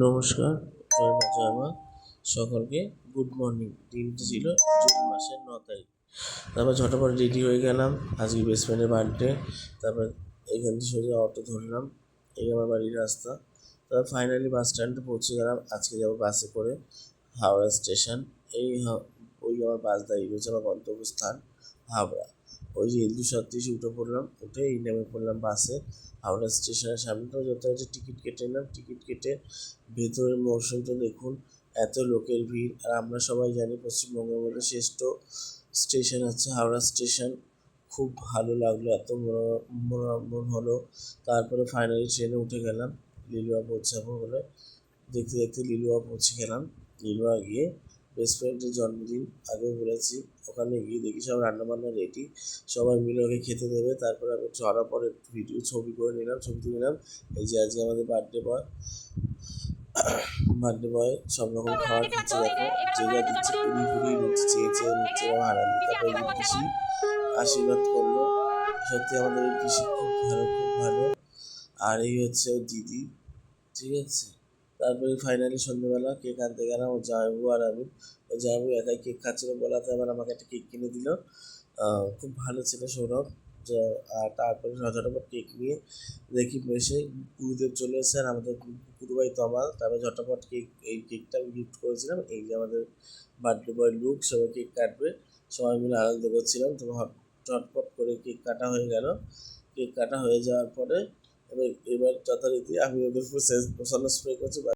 নমস্কার, জয় মা। সকলকে গুড মর্নিং। দিনটি ছিল জুন মাসের 9 তারিখ। তারপর ঝটপট রেডি হয়ে গেলাম, আজকে বেস্ট ফ্রেন্ডের বার্থডে। তারপর এখান থেকে সোজা অটো ধরলাম, এই আমার বাড়ির রাস্তা। তারপর ফাইনালি বাস স্ট্যান্ডে পৌঁছে গেলাম। আজকে যাবো বাসে করে হাওড়া স্টেশন। ওই আমার বাস দাঁড়িয়ে রয়েছে, আমার গন্তব্যস্থান হাওড়া। ওই যে L237 উঠে পড়লাম, উঠে এই নেমে পড়লাম বাসে। হাওড়া স্টেশনের সামনেটাও যত আছে টিকিট কেটে নিলাম। টিকিট কেটে ভেতরের মৌসুমটা দেখুন, এত লোকের ভিড়। আর আমরা সবাই জানি পশ্চিমবঙ্গের মধ্যে শ্রেষ্ঠ স্টেশন হচ্ছে হাওড়া স্টেশন। খুব ভালো লাগলো, এত মনোরম হলো। তারপরে ফাইনালি ট্রেনে উঠে গেলাম লিলুয়া পৌঁছাবো বলে। দেখতে দেখতে লিলুয়া পৌঁছে গেলাম। লিলুয়া গিয়ে বেস্ট ফ্রেন্ডের জন্মদিন আগেও বলেছি, ওখানে গিয়ে দেখি সব রান্নাবান্না রেডি, সবাই মিলে ওকে খেতে দেবে। তারপরে আমি চড়ার পরে ভিডিও ছবি করে নিলাম, ছবি তুলে নিলাম। এই যে আজকে আমাদের বার্থডে বয় সব রকম খাবার দিচ্ছে, দেখো যে যা দিচ্ছে পুরি নিচ্ছে, চেয়ে নিচ্ছে এবং হারালি। তারপরে এই পিসি আশীর্বাদ করলো। সত্যি আমাদের এই পিসি খুব ভালো। আর এই হচ্ছে ওর দিদি, ঠিক আছে। তারপরে ফাইনালি সন্ধ্যেবেলা কেক আনতে গেলাম, ও জামাইবাবু আর আমি। ও জামাইবাবু একাই কেক খাচ্ছিল বলাতে আবার আমাকে একটা কেক কিনে দিল। খুব ভালো ছিল সৌরভ। আর তারপরে ঝটাপট কেক নিয়ে দেখি এসে গুরুদেব চলে এসেছে, আর আমাদের গুরুভাই তমাল। তারপরে ঝটাপট এই কেকটা আমি গিফট করেছিলাম। এই যে আমাদের বার্থডে বয় লুক, সবাই কেক কাটবে, সবাই মিলে আনন্দ করছিলাম। তো ঝটপট করে কেক কাটা হয়ে গেল। কেক কাটা হয়ে যাওয়ার পরে এবার যথারীতি আমি ওদের উপর মশলা স্প্রে করছি।